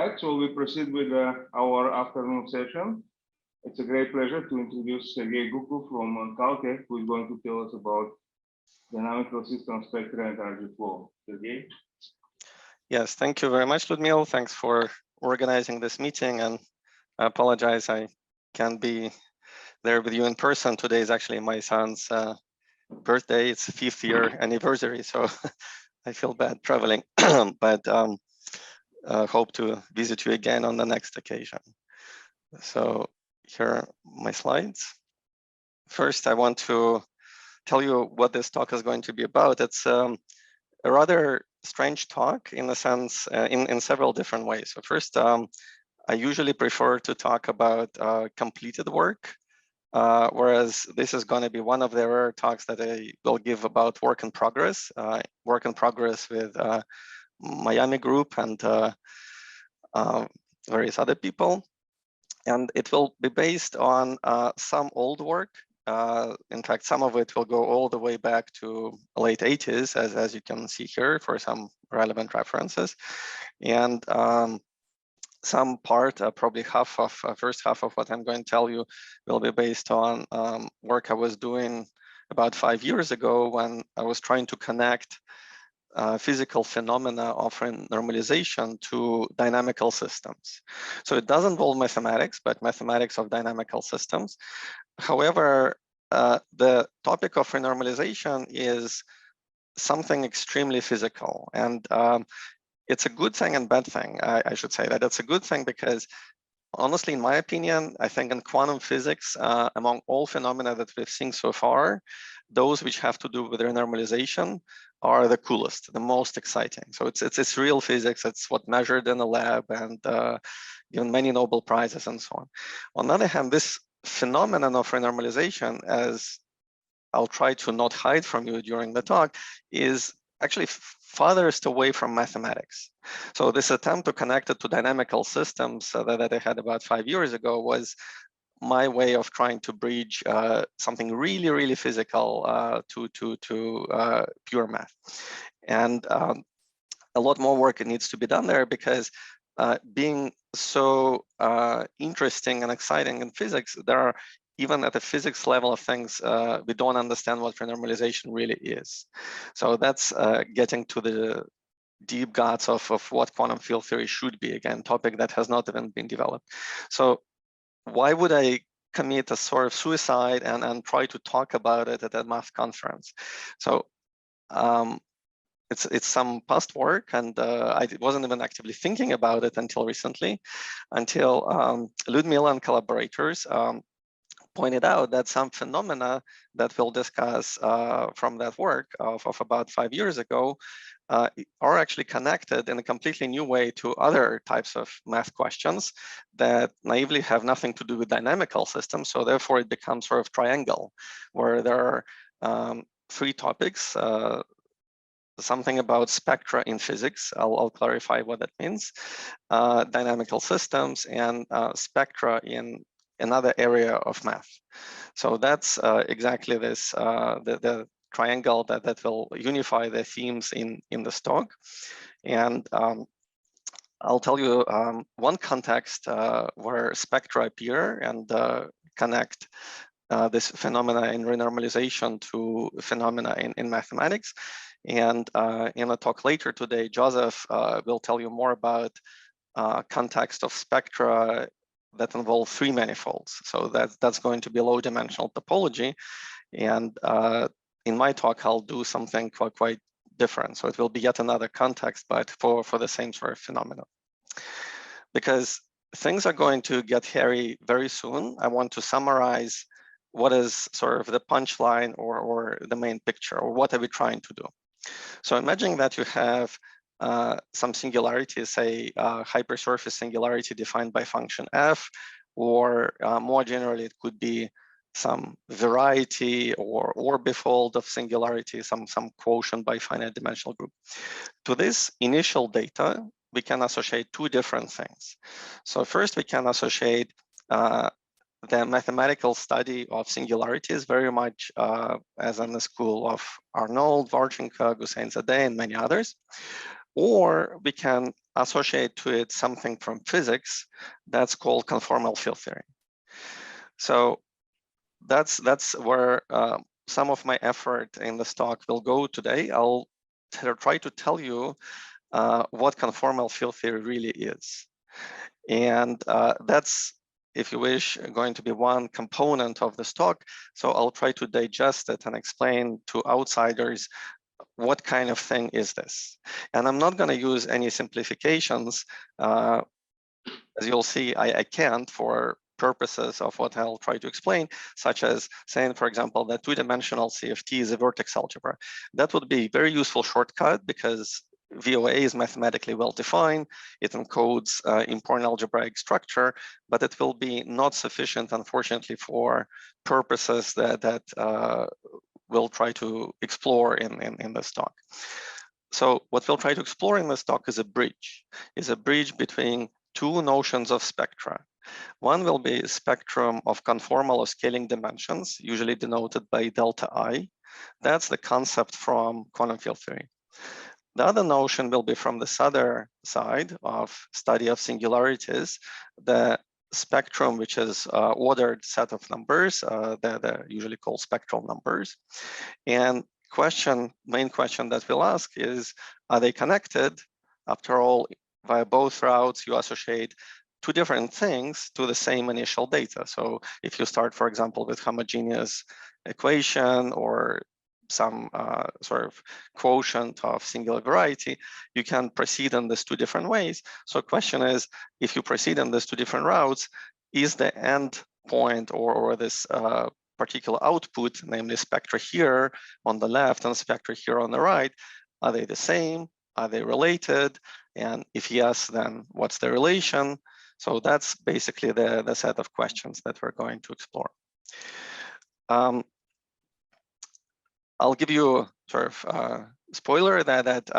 right, so we proceed with our afternoon session. It's a great pleasure to introduce Sergei Gukov from Caltech, who is going to tell us about dynamical system spectra and arXiv flow. Sergei? Yes, thank you very much, Ludmila. Thanks for organizing this meeting, and I apologize I can't be there with you in person. Today is actually my son's birthday. It's 5th year anniversary, so I feel bad traveling, but hope to visit you again on the next occasion. So here are my slides. First, I want to tell you what this talk is going to be about. It's a rather strange talk in a sense, in several different ways. So first, I usually prefer to talk about completed work, whereas this is going to be one of the rare talks that I will give about work in progress with Miami group and various other people. And it will be based on some old work. In fact, some of it will go all the way back to late 80s, as you can see here, for some relevant references. And some part, probably first half of what I'm going to tell you will be based on work I was doing about 5 years ago when I was trying to connect physical phenomena of normalization to dynamical systems. So it does involve mathematics, but mathematics of dynamical systems. However, the topic of renormalization is something extremely physical, and it's a good thing and bad thing. I should say that it's a good thing because, honestly, in my opinion, I think in quantum physics, among all phenomena that we've seen so far, those which have to do with renormalization are the coolest, the most exciting. So it's real physics. It's what measured in the lab and given many Nobel Prizes and so on. On the other hand, this phenomenon of renormalization, as I'll try to not hide from you during the talk, is actually farthest away from mathematics. So this attempt to connect it to dynamical systems that I had about 5 years ago was my way of trying to bridge something really, really physical to pure math. And a lot more work needs to be done there because being so interesting and exciting in physics, there are, even at the physics level of things, we don't understand what renormalization really is. So that's getting to the deep guts of what quantum field theory should be, again, topic that has not even been developed. So why would I commit a sort of suicide and try to talk about it at a math conference? So it's some past work, and I wasn't even actively thinking about it until recently, until Ludmila and collaborators pointed out that some phenomena that we'll discuss from that work of about 5 years ago are actually connected in a completely new way to other types of math questions that naively have nothing to do with dynamical systems. So therefore, it becomes sort of triangle, where there are 3 topics. Something about spectra in physics. I'll clarify what that means. Dynamical systems and spectra in another area of math. So that's exactly this, the triangle that will unify the themes in this talk. And I'll tell you one context where spectra appear and connect this phenomena in renormalization to phenomena in mathematics. And in a talk later today, Joseph will tell you more about context of spectra that involve 3 manifolds. So that's going to be low dimensional topology. And in my talk, I'll do something quite different. So it will be yet another context, but for the same sort of phenomenon. Because things are going to get hairy very soon, I want to summarize what is sort of the punchline or the main picture, or what are we trying to do. So imagine that you have some singularity, say hypersurface singularity defined by function f, or more generally, it could be some variety or orbifold of singularity, some quotient by finite dimensional group. To this initial data, we can associate 2 different things. So first, we can associate the mathematical study of singularities very much as in the school of Arnold, Varchenko, Zadeh, and many others, or we can associate to it something from physics that's called conformal field theory. So that's where some of my effort in this talk will go today. I'll try to tell you what conformal field theory really is. And that's, if you wish, going to be one component of this talk. So I'll try to digest it and explain to outsiders what kind of thing is this. And I'm not going to use any simplifications. As you'll see, I can't for purposes of what I'll try to explain, such as saying, for example, that two-dimensional CFT is a vertex algebra. That would be a very useful shortcut because VOA is mathematically well-defined. It encodes important algebraic structure, but it will be not sufficient, unfortunately, for purposes that we'll try to explore in this talk. So what we'll try to explore in this talk is a bridge between two notions of spectra. One will be a spectrum of conformal or scaling dimensions, usually denoted by delta I. That's the concept from quantum field theory. The other notion will be from this other side of study of singularities, the spectrum, which is ordered set of numbers, they're usually called spectral numbers. And main question that we'll ask is, are they connected? After all, via both routes, you associate two different things to the same initial data. So if you start, for example, with homogeneous equation or some sort of quotient of singular variety, you can proceed in these two different ways. So the question is, if you proceed in these two different routes, is the end point or this particular output, namely spectra here on the left and spectra here on the right, are they the same? Are they related? And if yes, then what's the relation? So that's basically the set of questions that we're going to explore. I'll give you sort of spoiler that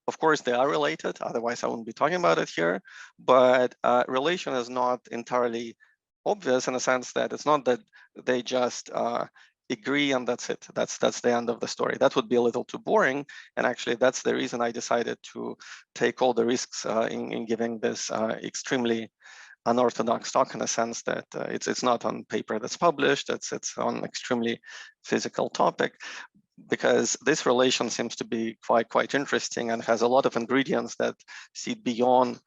of course they are related, otherwise I wouldn't be talking about it here, but relation is not entirely obvious in the sense that it's not that they just agree and that's it. That's the end of the story. That would be a little too boring. And actually that's the reason I decided to take all the risks in giving this extremely unorthodox talk, in a sense that it's not on paper that's published, it's on extremely physical topic, because this relation seems to be quite interesting and has a lot of ingredients that see beyond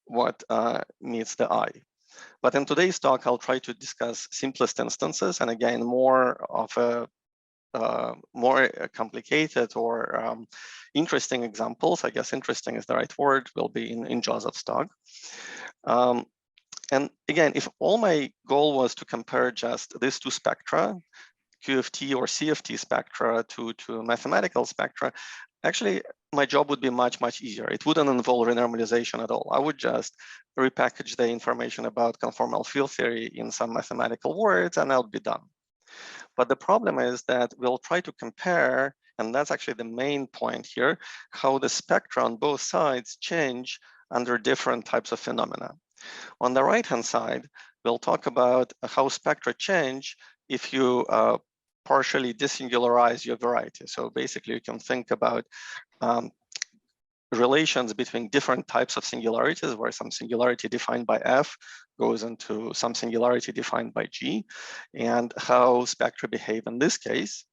what meets the eye. But in today's talk, I'll try to discuss simplest instances, and again, more of a more complicated or interesting examples. I guess interesting is the right word, will be in Joseph's talk. And again, if all my goal was to compare just these two spectra, QFT or CFT spectra to mathematical spectra, actually my job would be much easier. It wouldn't involve renormalization at all. I would just repackage the information about conformal field theory in some mathematical words and I'll be done. But the problem is that we'll try to compare, and that's actually the main point here, how the spectra on both sides change under different types of phenomena. On the right-hand side, we'll talk about how spectra change if you partially desingularize your variety. So basically, you can think about relations between different types of singularities, where some singularity defined by F goes into some singularity defined by G, and how spectra behave in this case.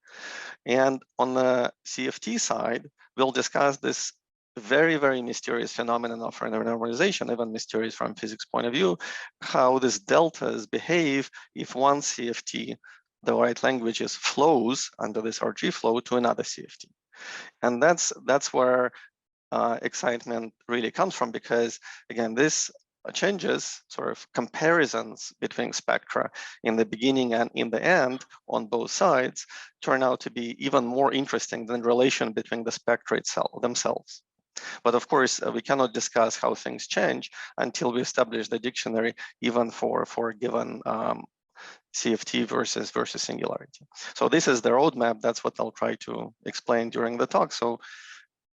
And on the CFT side, we'll discuss this very mysterious phenomenon of renormalization, even mysterious from physics point of view, how these deltas behave if one CFT, the right languages, flows under this RG flow to another CFT. And that's where excitement really comes from, because again, this changes, sort of comparisons between spectra in the beginning and in the end on both sides, turn out to be even more interesting than relation between the spectra themselves. But of course, we cannot discuss how things change until we establish the dictionary, even for a given CFT versus singularity. So this is the roadmap. That's what I'll try to explain during the talk. So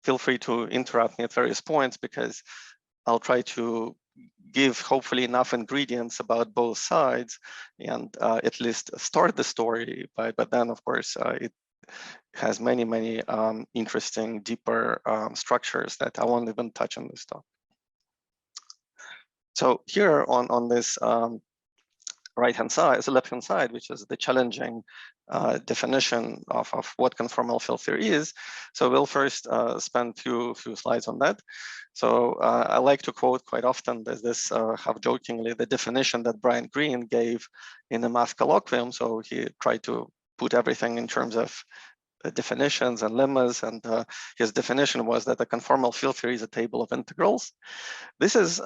feel free to interrupt me at various points, because I'll try to give hopefully enough ingredients about both sides and at least start the story. But then, of course, it has many interesting, deeper structures that I won't even touch on this talk. So here on this right-hand side, the left-hand side, which is the challenging definition of what conformal field theory is. So we'll first spend few slides on that. So I like to quote quite often this half-jokingly the definition that Brian Greene gave in a math colloquium. So he tried to put everything in terms of definitions and lemmas, and his definition was that the conformal field theory is a table of integrals. This is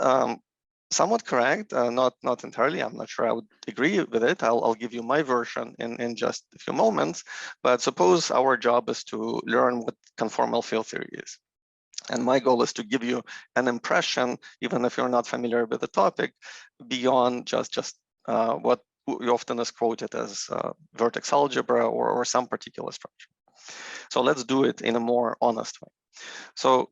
somewhat correct, not entirely. I'm not sure I would agree with it. I'll give you my version in just a few moments. But suppose our job is to learn what conformal field theory is. And my goal is to give you an impression, even if you're not familiar with the topic, beyond just what often is quoted as vertex algebra or some particular structure. So let's do it in a more honest way. So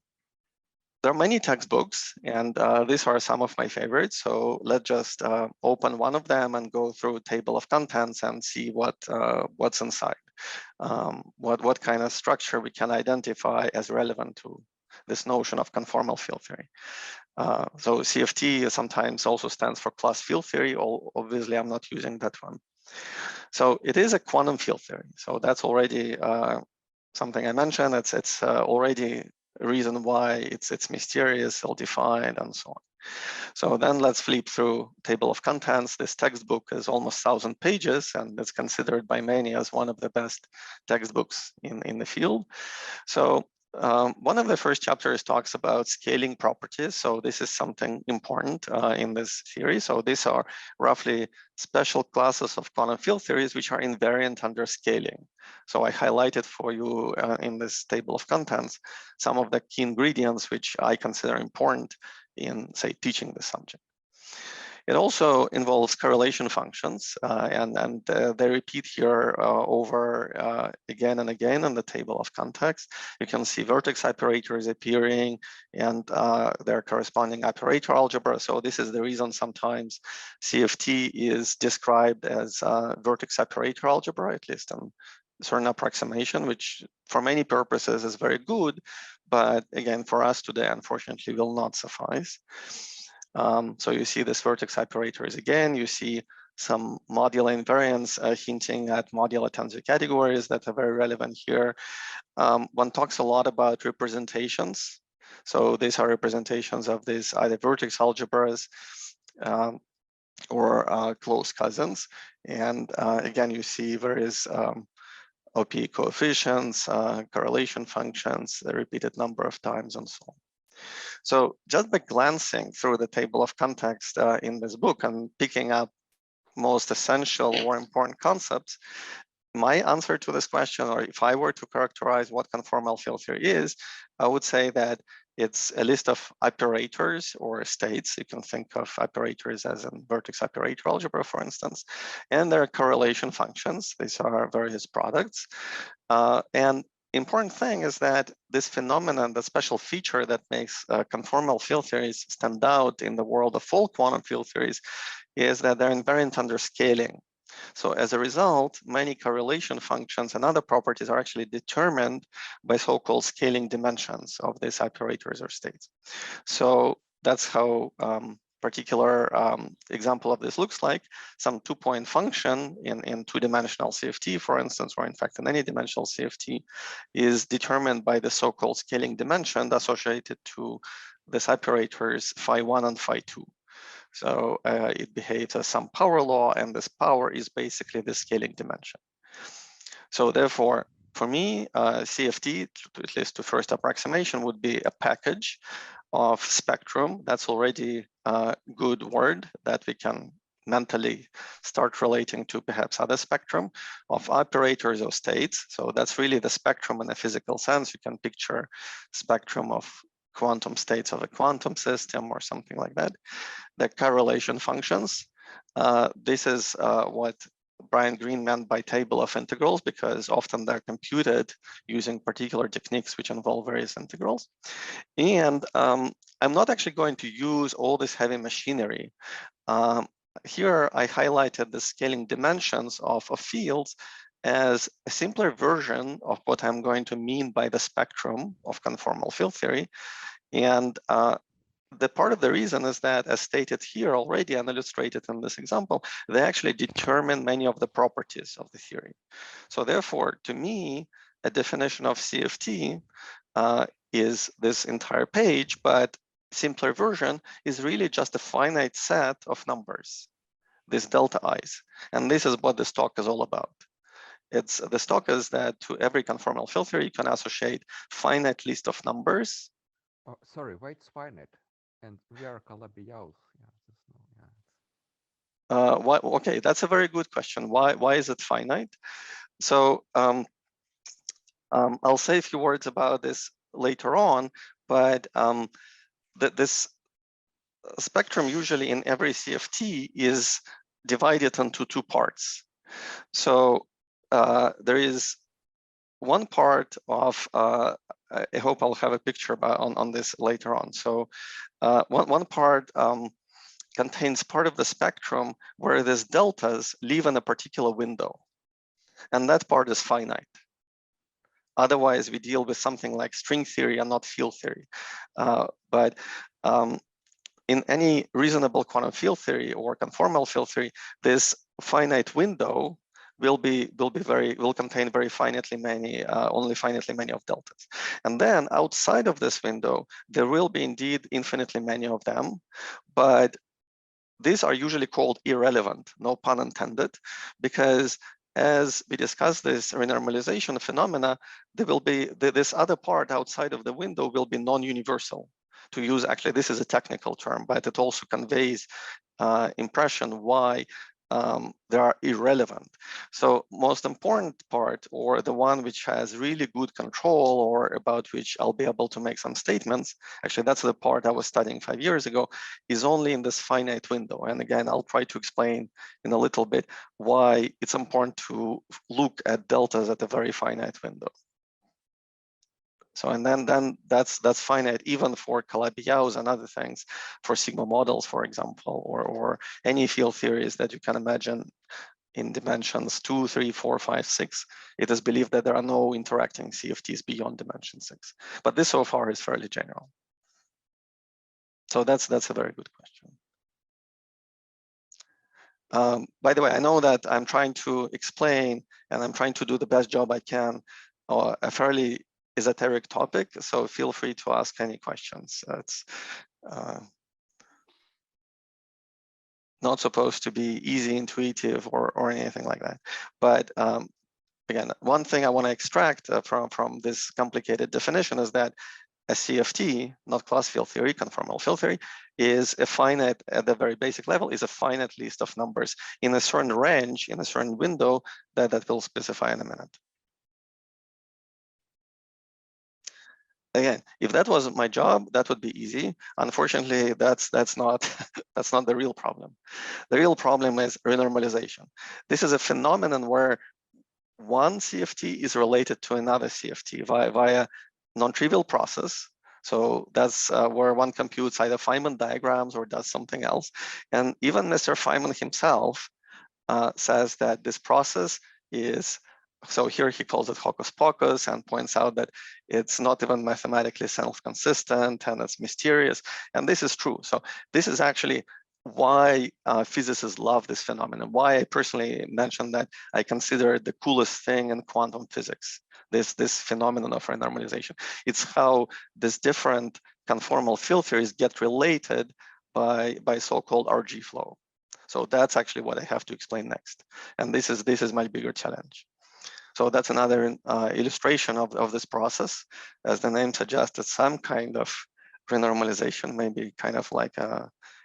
there are many textbooks, and these are some of my favorites. So let's just open one of them and go through table of contents and see what's inside. What kind of structure we can identify as relevant to this notion of conformal field theory. So CFT sometimes also stands for class field theory. Obviously, I'm not using that one. So it is a quantum field theory. So that's already something I mentioned. It's already a reason why it's mysterious, ill-defined, and so on. So then let's flip through table of contents. This textbook is almost 1,000 pages, and it's considered by many as one of the best textbooks in the field. So one of the first chapters talks about scaling properties. So this is something important in this theory. So these are roughly special classes of quantum field theories which are invariant under scaling. So I highlighted for you in this table of contents some of the key ingredients which I consider important in, say, teaching the subject. It also involves correlation functions, and they repeat here over again and again in the table of context. You can see vertex operators appearing and their corresponding operator algebra. So this is the reason sometimes CFT is described as vertex operator algebra, at least in certain approximation, which for many purposes is very good, but again, for us today, unfortunately, will not suffice. So you see this vertex operators again. You see some modular invariants hinting at modular tensor categories that are very relevant here. One talks a lot about representations. So these are representations of these either vertex algebras or close cousins. And again, you see various OP coefficients, correlation functions, a repeated number of times, and so on. So just by glancing through the table of context in this book and picking up most essential or important concepts, my answer to this question, or if I were to characterize what conformal field theory is, I would say that it's a list of operators or states. You can think of operators as in vertex operator algebra, for instance, and their correlation functions. These are various products. And important thing is that this phenomenon, the special feature that makes conformal field theories stand out in the world of full quantum field theories is that they're invariant under scaling. So as a result, many correlation functions and other properties are actually determined by so-called scaling dimensions of these operators or states. So that's how particular example of this looks like. Some two-point function in two-dimensional CFT, for instance, or in fact in any dimensional CFT, is determined by the so-called scaling dimension associated to these operators phi1 and phi2. So it behaves as some power law, and this power is basically the scaling dimension. So therefore, for me, CFT, at least to first approximation, would be a package of spectrum. That's already a good word that we can mentally start relating to perhaps other spectrum of operators or states. So that's really the spectrum in a physical sense. You can picture spectrum of quantum states of a quantum system or something like that. The correlation functions. This is what Brian Greene meant by table of integrals, because often they're computed using particular techniques which involve various integrals. And I'm not actually going to use all this heavy machinery. Here I highlighted the scaling dimensions of fields as a simpler version of what I'm going to mean by the spectrum of conformal field theory. And the part of the reason is that, as stated here already and illustrated in this example, they actually determine many of the properties of the theory. So therefore, to me, a definition of CFT is this entire page, but simpler version is really just a finite set of numbers, this delta i's. And this is what this talk is all about. The talk is that to every conformal field theory, you can associate finite list of numbers. Oh, sorry, why it's finite? And we are Calabi-Yau. Why, okay, that's a very good question. Why is it finite? So I'll say a few words about this later on, but this spectrum usually in every CFT is divided into two parts. So there is one part of, I hope I'll have a picture about on this later on. So one part contains part of the spectrum where these deltas live in a particular window, and that part is finite. Otherwise, we deal with something like string theory and not field theory. But in any reasonable quantum field theory or conformal field theory, this finite window will contain very finitely many, only finitely many of deltas. And then outside of this window, there will be indeed infinitely many of them, but these are usually called irrelevant, no pun intended, because as we discuss this renormalization phenomena, there will be this other part outside of the window will be non-universal. To use, actually, this is a technical term, but it also conveys impression why they are irrelevant. So most important part, or the one which has really good control, or about which I'll be able to make some statements, actually that's the part I was studying 5 years ago, is only in this finite window. And again, I'll try to explain in a little bit why it's important to look at deltas at a very finite window. So, and then that's finite even for Calabi-Yaus and other things, for sigma models, for example, or any field theories that you can imagine in dimensions 2, 3, 4, 5, 6. It is believed that there are no interacting CFTs beyond dimension 6. But this so far is fairly general. So that's a very good question. By the way, I know that I'm trying to explain and I'm trying to do the best job I can, a fairly esoteric topic, so feel free to ask any questions. It's not supposed to be easy, intuitive, or anything like that. But again, one thing I want to extract from this complicated definition is that a CFT, not class field theory, conformal field theory, is a finite, at the very basic level, is a finite list of numbers in a certain range, in a certain window that we'll specify in a minute. Again, if that was my job, that would be easy. Unfortunately, that's not that's not the real problem. The real problem is renormalization. This is a phenomenon where one CFT is related to another CFT via non-trivial process. So that's where one computes either Feynman diagrams or does something else. And even Mr. Feynman himself says that this process is, so here he calls it hocus pocus and points out that it's not even mathematically self-consistent and it's mysterious. And this is true. So this is actually why physicists love this phenomenon, why I personally mentioned that I consider it the coolest thing in quantum physics, this phenomenon of renormalization. It's how these different conformal field theories get related by so-called RG flow. So that's actually what I have to explain next. And this is my bigger challenge. So that's another illustration of this process. As the name suggests, it's some kind of renormalization, maybe kind of like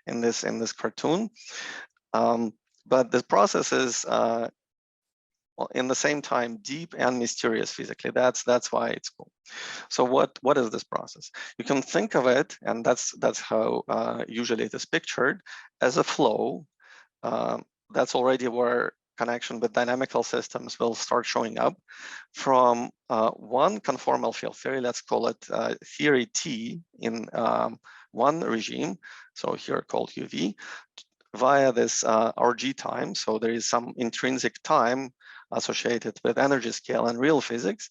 in this cartoon. But this process is in the same time deep and mysterious physically. That's why it's cool. So what is this process? You can think of it, and that's how usually it is pictured, as a flow. That's already where connection with dynamical systems will start showing up from one conformal field theory, let's call it theory T in one regime, so here called UV, via this RG time. So there is some intrinsic time associated with energy scale and real physics.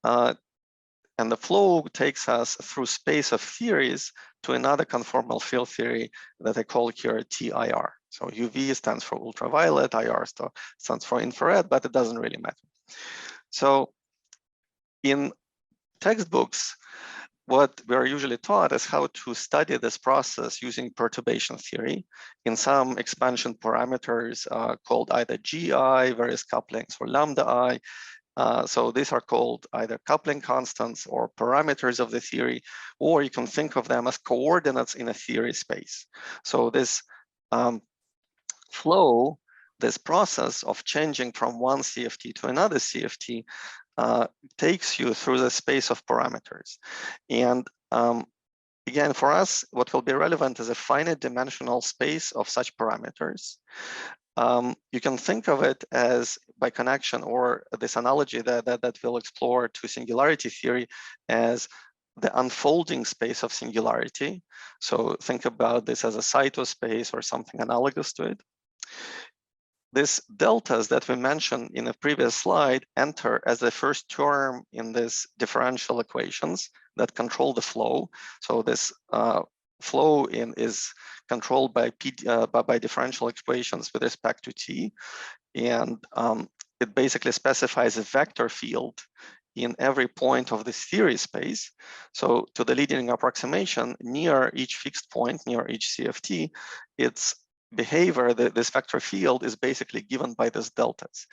And the flow takes us through space of theories to another conformal field theory that I call here TIR. So UV stands for ultraviolet, IR stands for infrared, but it doesn't really matter. So in textbooks, what we are usually taught is how to study this process using perturbation theory in some expansion parameters called either GI, various couplings, or lambda I. So these are called either coupling constants or parameters of the theory, or you can think of them as coordinates in a theory space. So this flow, this process of changing from one CFT to another CFT takes you through the space of parameters. And again, for us, what will be relevant is a finite dimensional space of such parameters. You can think of it as, by connection, or this analogy that we'll explore to singularity theory, as the unfolding space of singularity. So think about this as a cytospace or something analogous to it. These deltas that we mentioned in a previous slide enter as the first term in this differential equations that control the flow. So this flow is controlled by differential equations with respect to t, and it basically specifies a vector field in every point of this theory space. So to the leading approximation, near each fixed point, near each CFT, its behavior, this vector field, is basically given by these deltas.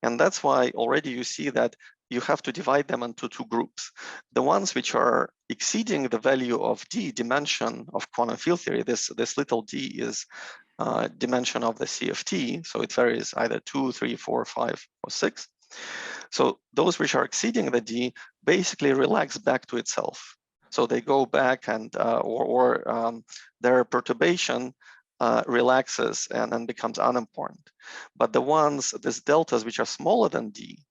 And that's why already you see that you have to divide them into two groups. The ones which are exceeding the value of d, dimension of quantum field theory, this little d is dimension of the CFT, so it varies either 2, 3, 4, 5, or 6. So those which are exceeding the d basically relax back to itself. So they go back and their perturbation relaxes and becomes unimportant. But the ones, these deltas which are smaller than d,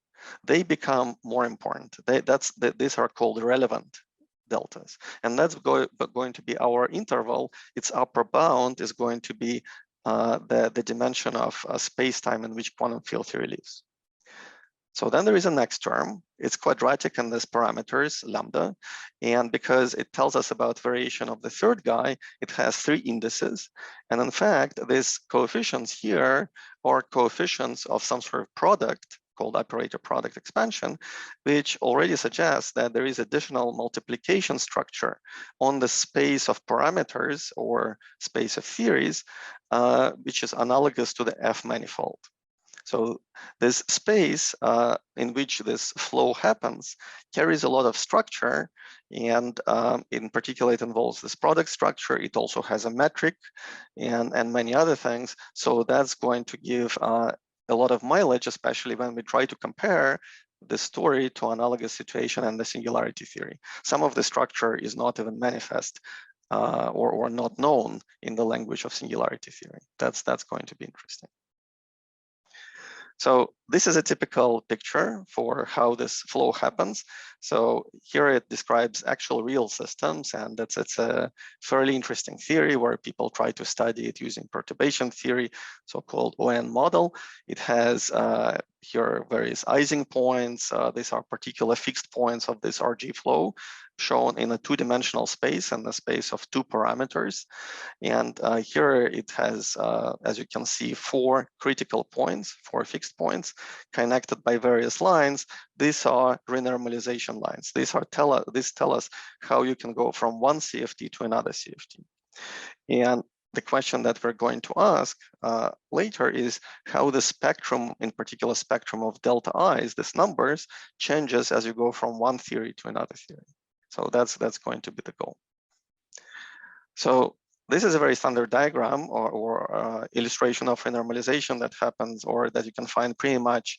they become more important. These are called relevant deltas. And that's going to be our interval. Its upper bound is going to be the dimension of space-time in which quantum field theory lives. So then there is a next term. It's quadratic in these parameters, lambda. And because it tells us about variation of the third guy, it has 3 indices. And in fact, these coefficients here are coefficients of some sort of product called operator product expansion, which already suggests that there is additional multiplication structure on the space of parameters or space of theories, which is analogous to the F manifold. So this space in which this flow happens carries a lot of structure, and in particular, it involves this product structure. It also has a metric and many other things. So that's going to give a lot of mileage, especially when we try to compare the story to analogous situation and the singularity theory. Some of the structure is not even manifest or not known in the language of singularity theory. That's going to be interesting. So this is a typical picture for how this flow happens. So here it describes actual real systems, and it's a fairly interesting theory where people try to study it using perturbation theory, so-called ON model. It has here various Ising points. These are particular fixed points of this RG flow shown in a 2-dimensional space and the space of 2 parameters. And here it has, as you can see, 4 critical points, 4 fixed points connected by various lines. These are renormalization lines. These tell us how you can go from one CFT to another CFT. And the question that we're going to ask later is how the spectrum, in particular spectrum of delta i's, these numbers, changes as you go from one theory to another theory. So that's going to be the goal. So this is a very standard diagram or illustration of renormalization that happens, or that you can find pretty much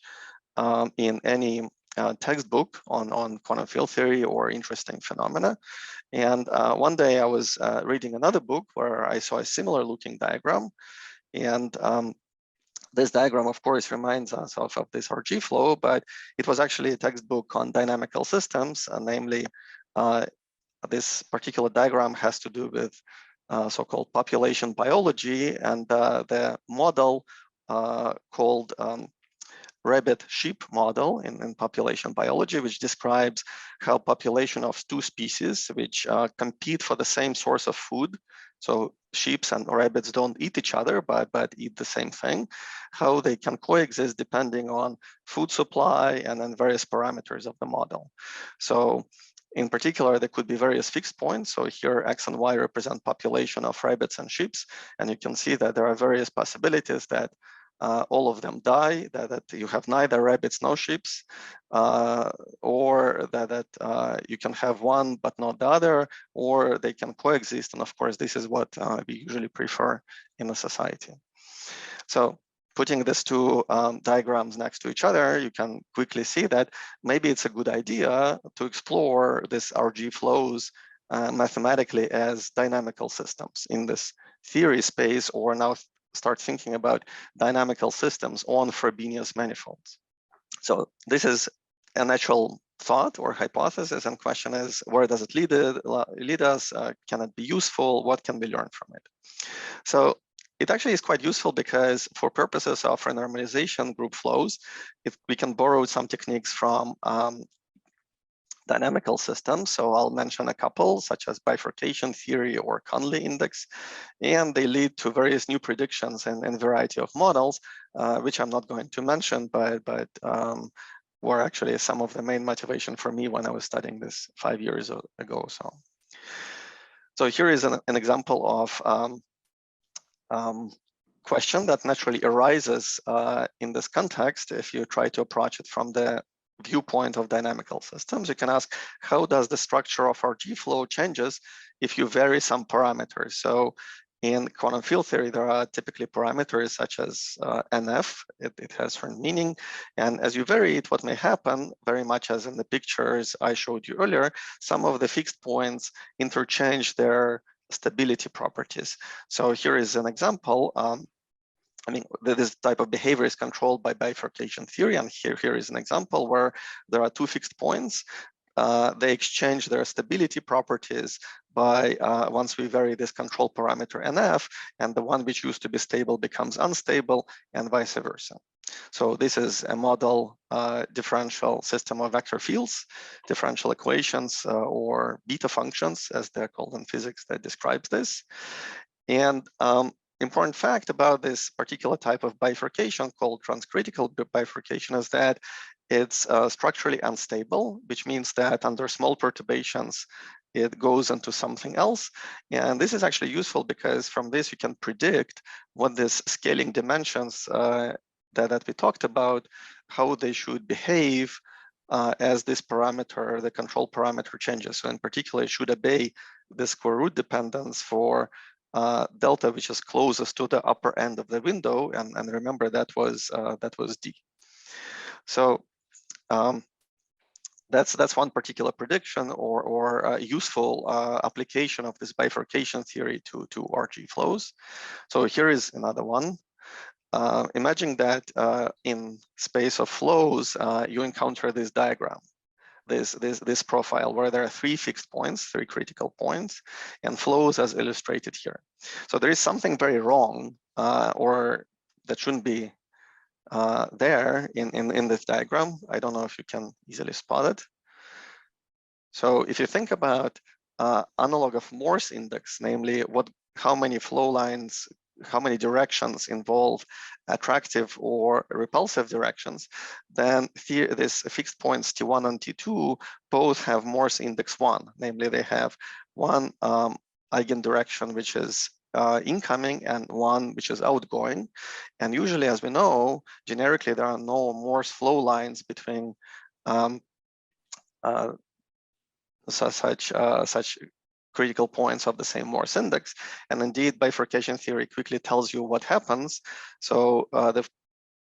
in any textbook on quantum field theory or interesting phenomena. And one day I was reading another book where I saw a similar looking diagram. And this diagram, of course, reminds us of this RG flow, but it was actually a textbook on dynamical systems, namely this particular diagram has to do with so-called population biology, and the model called rabbit-sheep model in population biology, which describes how population of two species which compete for the same source of food. So sheep and rabbits don't eat each other, but eat the same thing, how they can coexist depending on food supply and then various parameters of the model. So in particular, there could be various fixed points. So here X and Y represent population of rabbits and sheep. And you can see that there are various possibilities that all of them die, that you have neither rabbits nor sheep, or that you can have one but not the other, or they can coexist. And of course, this is what we usually prefer in a society. So putting these two diagrams next to each other, you can quickly see that maybe it's a good idea to explore this RG flows mathematically as dynamical systems in this theory space, or now start thinking about dynamical systems on Frobenius manifolds. So this is a natural thought or hypothesis, and question is, where does it lead us? Can it be useful? What can we learn from it? So it actually is quite useful because for purposes of renormalization group flows, we can borrow some techniques from dynamical systems. So I'll mention a couple, such as bifurcation theory or Conley Index, and they lead to various new predictions and a variety of models, which I'm not going to mention, but were actually some of the main motivation for me when I was studying this 5 years ago. So here is an example of question that naturally arises in this context. If you try to approach it from the viewpoint of dynamical systems, you can ask, how does the structure of RG flow changes if you vary some parameters? So in quantum field theory, there are typically parameters such as NF. It has certain meaning. And as you vary it, what may happen, very much as in the pictures I showed you earlier, some of the fixed points interchange their stability properties. So here is an example. I mean, this type of behavior is controlled by bifurcation theory. And here is an example where there are two fixed points. They exchange their stability properties by once we vary this control parameter NF, and the one which used to be stable becomes unstable, and vice versa. So this is a model differential system of vector fields, differential equations, or beta functions, as they're called in physics, that describes this. And important fact about this particular type of bifurcation called transcritical bifurcation is that it's structurally unstable, which means that under small perturbations, it goes into something else. And this is actually useful because from this, you can predict what these scaling dimensions that we talked about, how they should behave as this parameter, the control parameter changes. So in particular, it should obey the square root dependence for delta, which is closest to the upper end of the window, and remember that was D. So that's one particular prediction or useful application of this bifurcation theory to RG flows. So here is another one. Imagine that in space of flows, you encounter this diagram. This profile where there are three fixed points, three critical points, and flows as illustrated here. So there is something very wrong, or that shouldn't be there in this diagram. I don't know if you can easily spot it. So if you think about analog of Morse index, namely how many flow lines, how many directions involve attractive or repulsive directions, then these fixed points T1 and T2 both have Morse index 1. Namely, they have one eigendirection which is incoming and one which is outgoing. And usually, as we know, generically, there are no Morse flow lines between such critical points of the same Morse index. And indeed, bifurcation theory quickly tells you what happens. So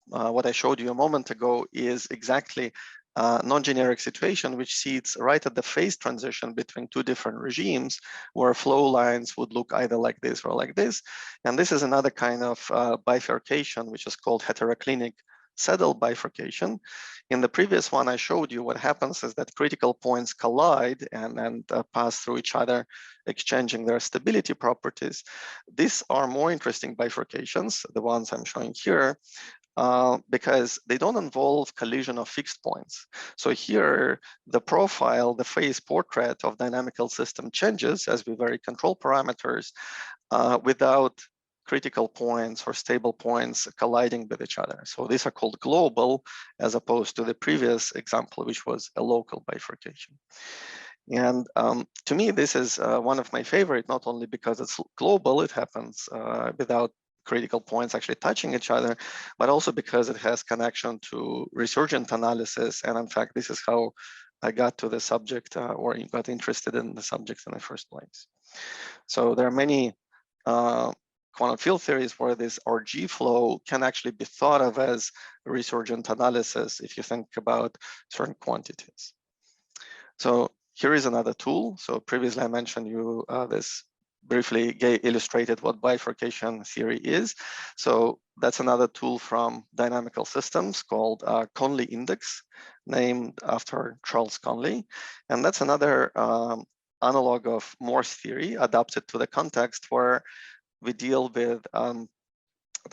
what I showed you a moment ago is exactly a non-generic situation, which sits right at the phase transition between two different regimes, where flow lines would look either like this or like this. And this is another kind of bifurcation, which is called heteroclinic saddle bifurcation. In the previous one, I showed you what happens is that critical points collide and pass through each other, exchanging their stability properties. These are more interesting bifurcations, the ones I'm showing here, because they don't involve collision of fixed points. So here, the profile, the phase portrait of dynamical system changes as we vary control parameters without critical points or stable points colliding with each other. So these are called global, as opposed to the previous example, which was a local bifurcation. And to me, this is one of my favorite, not only because it's global, it happens without critical points actually touching each other, but also because it has connection to resurgent analysis. And in fact, this is how I got to the subject or got interested in the subject in the first place. So there are many quantum field theories where this RG flow can actually be thought of as resurgent analysis if you think about certain quantities. So here is another tool. So previously I mentioned you this briefly illustrated what bifurcation theory is. So that's another tool from Dynamical Systems called Conley Index, named after Charles Conley. And that's another analog of Morse theory adapted to the context where we deal with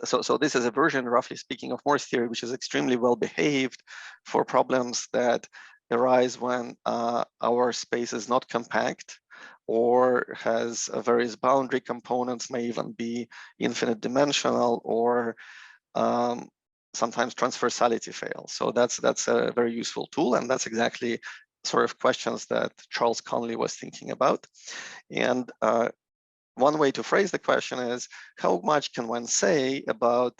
so this is a version, roughly speaking, of Morse theory, which is extremely well behaved for problems that arise when our space is not compact or has various boundary components, may even be infinite dimensional, or sometimes transversality fails. So that's a very useful tool, and that's exactly sort of questions that Charles Conley was thinking about. And one way to phrase the question is, how much can one say about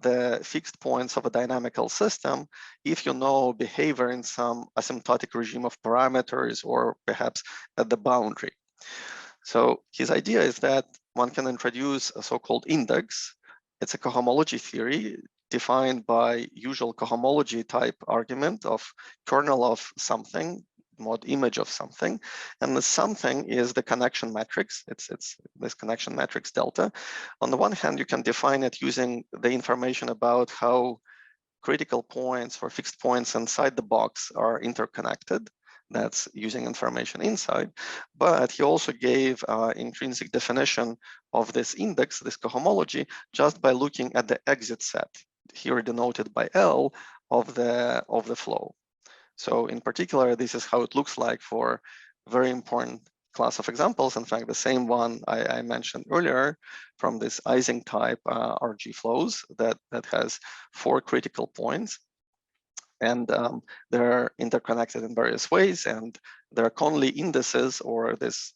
the fixed points of a dynamical system if you know behavior in some asymptotic regime of parameters or perhaps at the boundary? So his idea is that one can introduce a so-called index. It's a cohomology theory defined by usual cohomology type argument of kernel of something, mod image of something, and the something is the connection matrix. It's this connection matrix delta. On the one hand, you can define it using the information about how critical points or fixed points inside the box are interconnected. That's using information inside. But he also gave intrinsic definition of this index, this cohomology, just by looking at the exit set, here denoted by L, of the flow. So in particular, this is how it looks like for very important class of examples. In fact, the same one I mentioned earlier from this Ising type RG flows that has 4 critical points. And they're interconnected in various ways. And their Conley indices, or this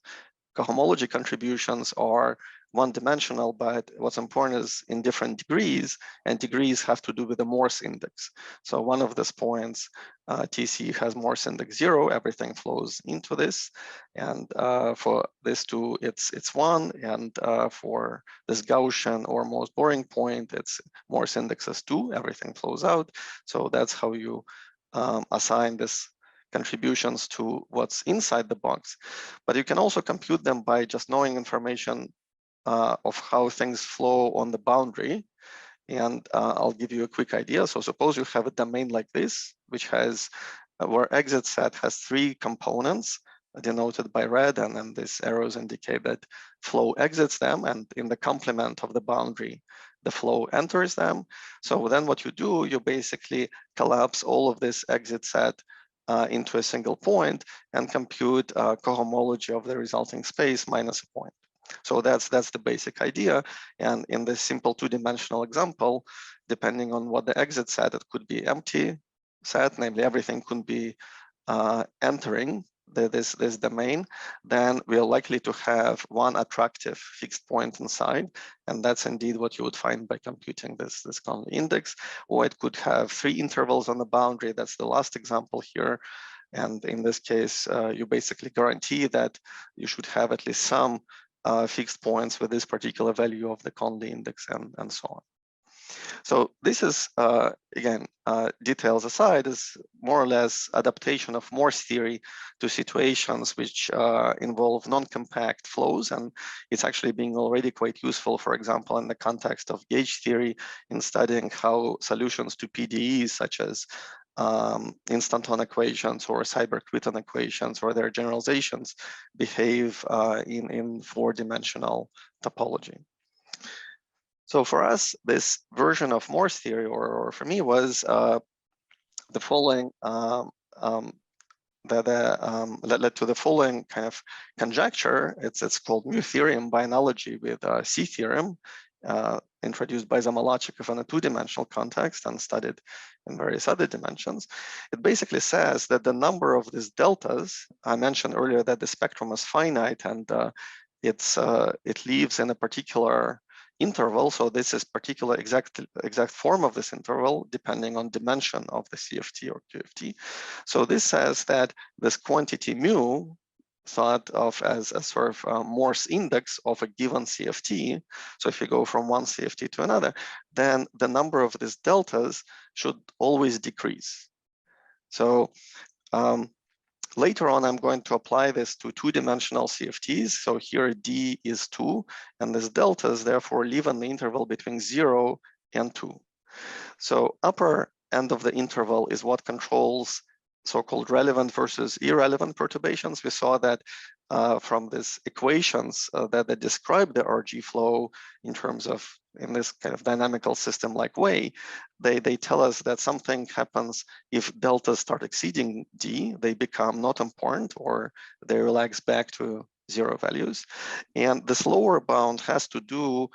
cohomology contributions, are one-dimensional, but what's important is in different degrees, and degrees have to do with the Morse index. So one of these points, TC, has Morse index 0, everything flows into this, and for this 2, it's 1, and for this Gaussian or most boring point, it's Morse index is 2, everything flows out. So that's how you assign this contributions to what's inside the box. But you can also compute them by just knowing information of how things flow on the boundary. And I'll give you a quick idea. So suppose you have a domain like this, which has where exit set has 3 components denoted by red, and then these arrows indicate that flow exits them, and in the complement of the boundary, the flow enters them. So then what you do, you basically collapse all of this exit set into a single point and compute cohomology of the resulting space minus a point. So that's the basic idea. And in this simple 2-dimensional example, depending on what the exit set, it could be empty set, namely everything could be entering this domain, then we are likely to have one attractive fixed point inside. And that's indeed what you would find by computing this Conley index. Or it could have 3 intervals on the boundary. That's the last example here. And in this case, you basically guarantee that you should have at least some fixed points with this particular value of the Conley index, and so on. So this is, again, details aside, is more or less adaptation of Morse theory to situations which involve non-compact flows. And it's actually being already quite useful, for example, in the context of gauge theory, in studying how solutions to PDEs, such as instanton equations or Seiberg-Witten equations or their generalizations, behave in 4-dimensional topology. So for us, this version of Morse theory, or for me, was the following that led to the following kind of conjecture. It's called mu theorem by analogy with C theorem, introduced by Zamolodchikov in a two-dimensional context and studied in various other dimensions. It basically says that the number of these deltas, I mentioned earlier that the spectrum is finite and it lives in a particular interval. So this is particular exact form of this interval depending on dimension of the CFT or QFT. So this says that this quantity mu, thought of as a sort of Morse index of a given CFT. So if you go from one CFT to another, then the number of these deltas should always decrease. So later on, I'm going to apply this to two-dimensional CFTs. So here D is 2, and these deltas therefore live in the interval between 0 and 2. So upper end of the interval is what controls so-called relevant versus irrelevant perturbations. We saw that from these equations that describe the RG flow in terms of, in this kind of dynamical system-like way, they tell us that something happens if deltas start exceeding D, they become not important or they relax back to 0 values. And this lower bound has to do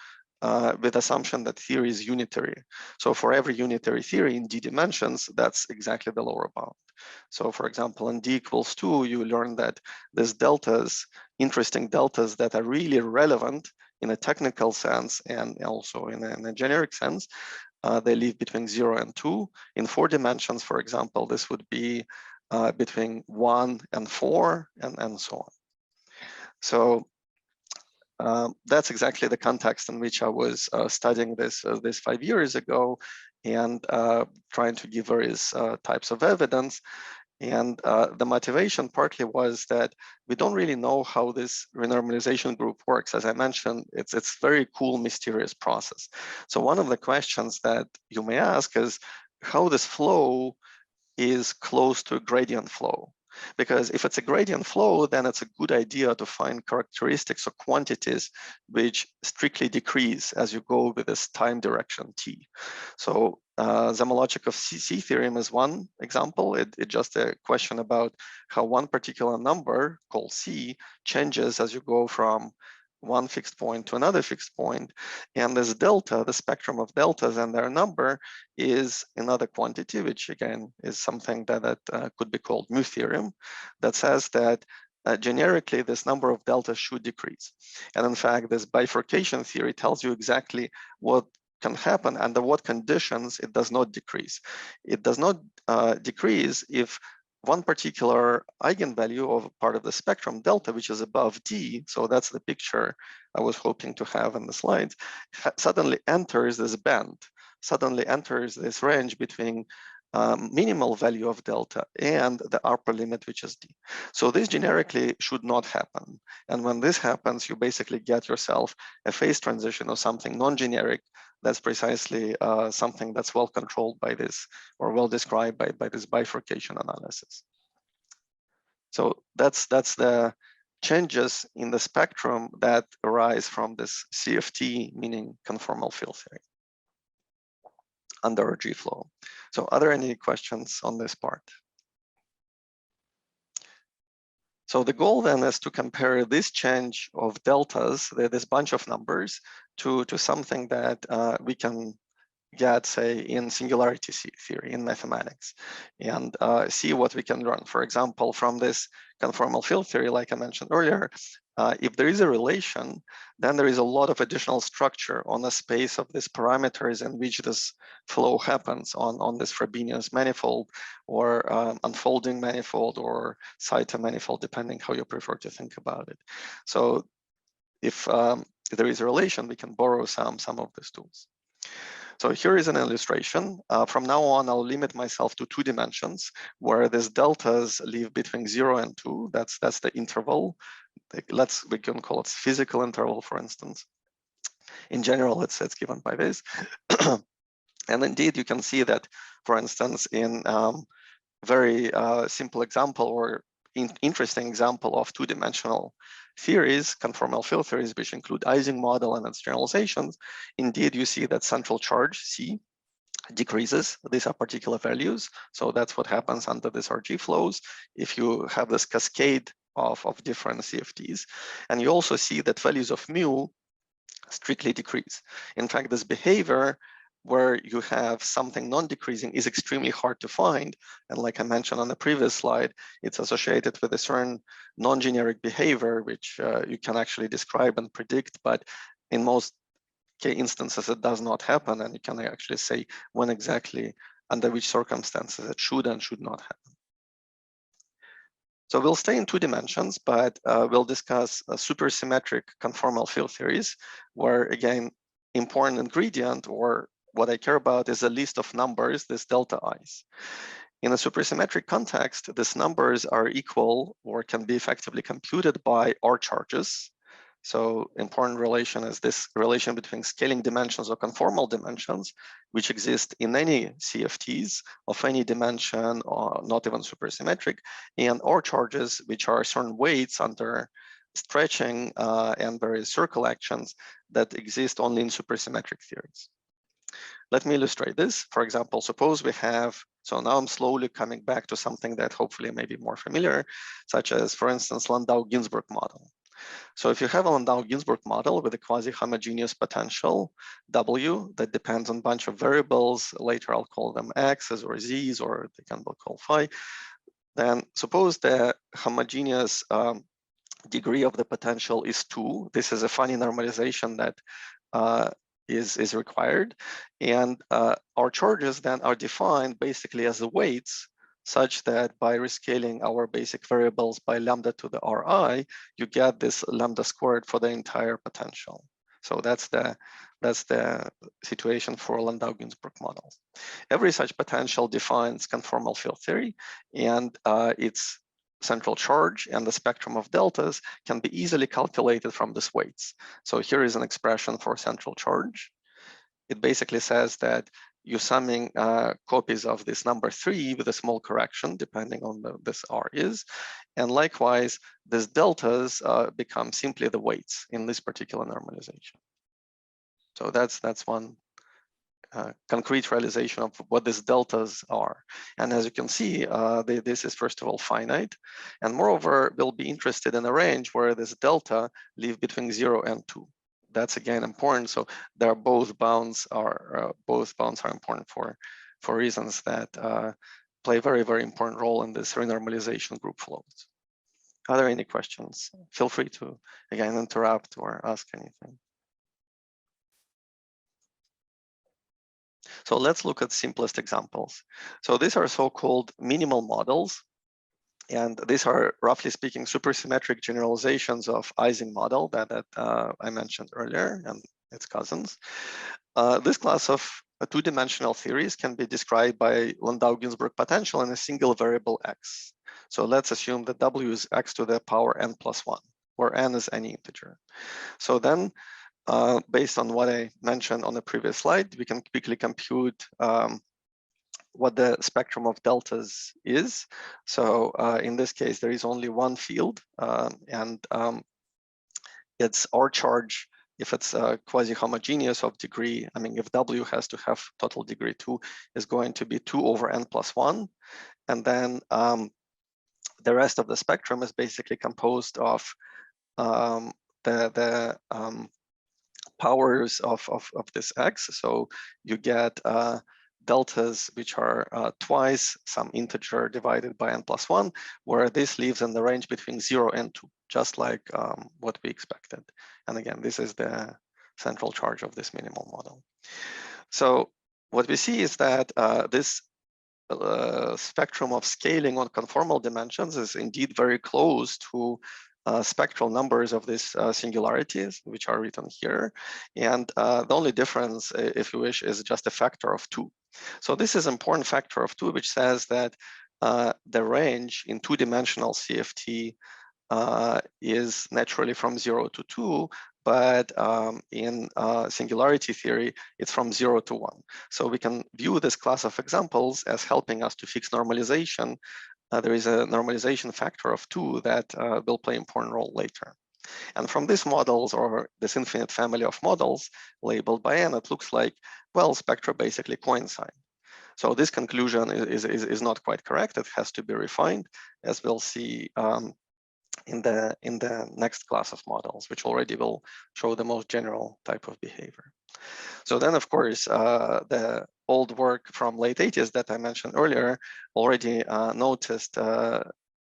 with assumption that theory is unitary. So for every unitary theory in D dimensions, that's exactly the lower bound. So for example, in D equals 2, you learn that there's deltas, interesting deltas that are really relevant in a technical sense and also in a generic sense. They live between 0 and 2. In 4 dimensions, for example, this would be between 1 and 4 and so on. So that's exactly the context in which I was studying this 5 years ago and trying to give various types of evidence. And the motivation partly was that we don't really know how this renormalization group works. As I mentioned, it's very cool, mysterious process. So one of the questions that you may ask is how this flow is close to a gradient flow. Because if it's a gradient flow, then it's a good idea to find characteristics or quantities which strictly decrease as you go with this time direction t. So Zamolodchikov C theorem is one example. It's just a question about how one particular number called C changes as you go from one fixed point to another fixed point. And this delta, the spectrum of deltas and their number is another quantity, which again is something that could be called mu theorem, that says that generically this number of deltas should decrease. And in fact, this bifurcation theory tells you exactly what can happen under what conditions it does not decrease. It does not decrease if one particular eigenvalue of part of the spectrum, delta, which is above D, so that's the picture I was hoping to have in the slides, suddenly enters this band, suddenly enters this range between minimal value of delta and the upper limit, which is D. So this generically should not happen. And when this happens, you basically get yourself a phase transition or something non-generic. That's precisely something that's well controlled by this, or well described by this bifurcation analysis. So that's the changes in the spectrum that arise from this CFT, meaning conformal field theory, under RG flow. So are there any questions on this part? So the goal then is to compare this change of deltas, this bunch of numbers, to something that we can get, say, in singularity theory, in mathematics, and see what we can learn. For example, from this conformal field theory, like I mentioned earlier, if there is a relation, then there is a lot of additional structure on the space of these parameters in which this flow happens on this Frobenius manifold or unfolding manifold or Saito manifold, depending how you prefer to think about it. So if there is a relation, we can borrow some of these tools. So here is an illustration. From now on, I'll limit myself to 2 dimensions where these deltas live between 0 and 2. That's the interval. We can call it physical interval, for instance. In general, it's given by this. And indeed, you can see that, for instance, in very simple example or interesting example of two-dimensional theories, conformal field theories, which include Ising model and its generalizations, indeed you see that central charge C decreases. These are particular values. So that's what happens under this RG flows if you have this cascade of different CFTs. And you also see that values of mu strictly decrease. In fact, this behavior where you have something non-decreasing is extremely hard to find. And like I mentioned on the previous slide, it's associated with a certain non-generic behavior, which you can actually describe and predict, but in most instances it does not happen, and you can actually say when exactly, under which circumstances it should and should not happen. So we'll stay in 2 dimensions, but we'll discuss supersymmetric conformal field theories, where again, important ingredient, or what I care about, is a list of numbers, this delta i's. In a supersymmetric context, these numbers are equal or can be effectively computed by R charges. So important relation is this relation between scaling dimensions or conformal dimensions, which exist in any CFTs of any dimension, or not even supersymmetric, and R charges, which are certain weights under stretching and various circle actions that exist only in supersymmetric theories. Let me illustrate this. For example, suppose we have, so now I'm slowly coming back to something that hopefully may be more familiar, such as, for instance, Landau-Ginzburg model. So if you have a Landau-Ginzburg model with a quasi-homogeneous potential W that depends on a bunch of variables, later I'll call them X's or Z's, or they can be called phi, then suppose the homogeneous degree of the potential is 2. This is a funny normalization that is required. And our charges then are defined basically as the weights, such that by rescaling our basic variables by lambda to the Ri, you get this lambda squared for the entire potential. So that's the situation for Landau-Ginzburg models. Every such potential defines conformal field theory, and its central charge and the spectrum of deltas can be easily calculated from these weights. So here is an expression for central charge. It basically says that you're summing copies of this number 3 with a small correction, depending on this R is. And likewise, these deltas become simply the weights in this particular normalization. So that's one concrete realization of what these deltas are. And as you can see, this is first of all finite. And moreover, we'll be interested in a range where this delta live between 0 and 2. That's again important. So there are both bounds are important for reasons that play a very, very important role in this renormalization group flows. Are there any questions? Feel free to again interrupt or ask anything. So let's look at simplest examples. So these are so-called minimal models. And these are, roughly speaking, supersymmetric generalizations of Ising model that I mentioned earlier and its cousins. This class of two-dimensional theories can be described by Landau-Ginzburg potential in a single variable x. So let's assume that W is x to the power n plus 1, where n is any integer. So then, based on what I mentioned on the previous slide, we can quickly compute what the spectrum of deltas is. So in this case, there is only one field, and it's R charge if it's quasi-homogeneous of degree. I mean, if W has to have total degree 2, is going to be 2 over n plus 1. And then the rest of the spectrum is basically composed of the powers of this x. So you get deltas which are twice some integer divided by n plus 1, where this leaves in the range between 0 and 2, just like what we expected. And again, this is the central charge of this minimal model. So what we see is that this spectrum of scaling on conformal dimensions is indeed very close to spectral numbers of these singularities, which are written here. And the only difference, if you wish, is just a factor of 2. So this is an important factor of 2, which says that the range in two-dimensional CFT is naturally from 0 to 2, but in singularity theory, it's from 0 to 1. So we can view this class of examples as helping us to fix normalization there is a normalization factor of 2 that will play an important role later. And from these models, or this infinite family of models labeled by n, it looks like, well, spectra basically coincide. So this conclusion is not quite correct. It has to be refined, as we'll see in the next class of models, which already will show the most general type of behavior. So then, of course, the old work from late 80s that I mentioned earlier already noticed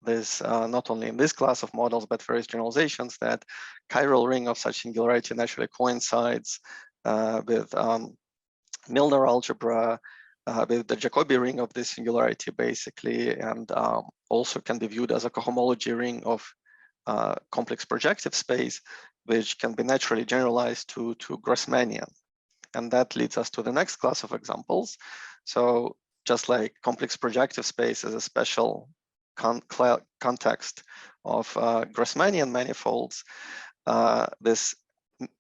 this not only in this class of models, but various generalizations, that chiral ring of such singularity naturally coincides with Milnor algebra, with the Jacobi ring of this singularity, basically, and also can be viewed as a cohomology ring of complex projective space, which can be naturally generalized to Grassmannian. And that leads us to the next class of examples. So just like complex projective space is a special context of Grassmannian manifolds, this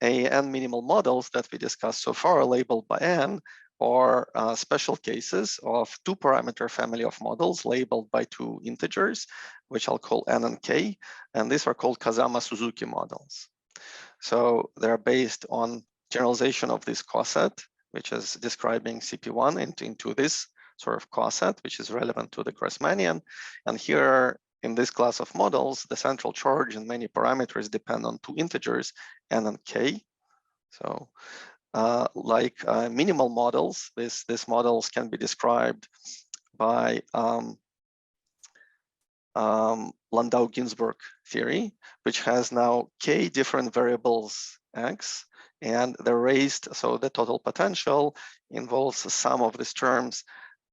AN minimal models that we discussed so far labeled by N are special cases of 2-parameter family of models labeled by 2 integers, which I'll call N and K, and these are called Kazama Suzuki models. So they're based on generalization of this coset, which is describing CP1 into this sort of coset, which is relevant to the Grassmannian. And here in this class of models, the central charge and many parameters depend on 2 integers, N and K. So like minimal models, these models can be described by Landau-Ginzburg theory, which has now K different variables X, and they're raised, so the total potential involves the sum of these terms,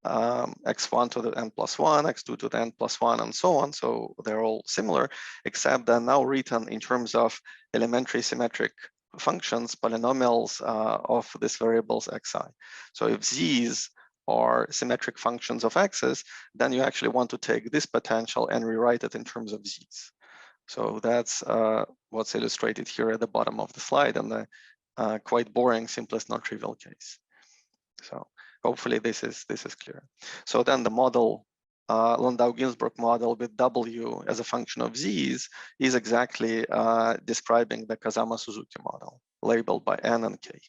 x1 to the n plus 1, x2 to the n plus 1, and so on. So they're all similar, except they're now written in terms of elementary symmetric functions, polynomials of these variables xi. So if these are symmetric functions of x's, then you actually want to take this potential and rewrite it in terms of z's. So that's what's illustrated here at the bottom of the slide, and the quite boring, simplest, non-trivial case. So hopefully this is clear. So then the model, Landau-Ginzburg model with W as a function of z's is exactly describing the Kazama-Suzuki model labeled by N and K.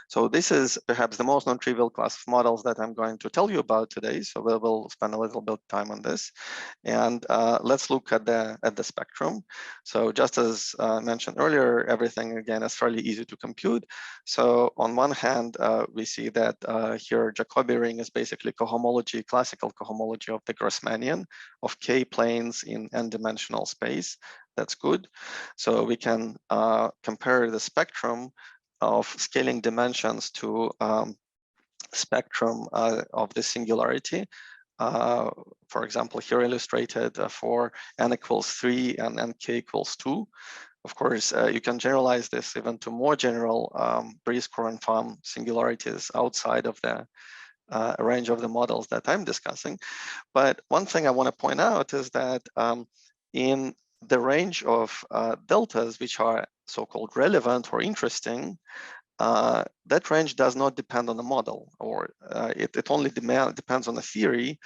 So this is perhaps the most non-trivial class of models that I'm going to tell you about today. So we will spend a little bit of time on this, and let's look at the spectrum. So just as mentioned earlier, everything again is fairly easy to compute. So on one hand, we see that here Jacobi ring is basically cohomology, classical cohomology of the Grassmannian of K planes in n-dimensional space. That's good. So we can compare the spectrum of scaling dimensions to spectrum of the singularity. For example, here illustrated for n equals 3 and nk equals 2. Of course, you can generalize this even to more general Brice-Corenfam singularities outside of the range of the models that I'm discussing. But one thing I want to point out is that in the range of deltas, which are so-called relevant or interesting, that range does not depend on the model, or it only depends on the theory,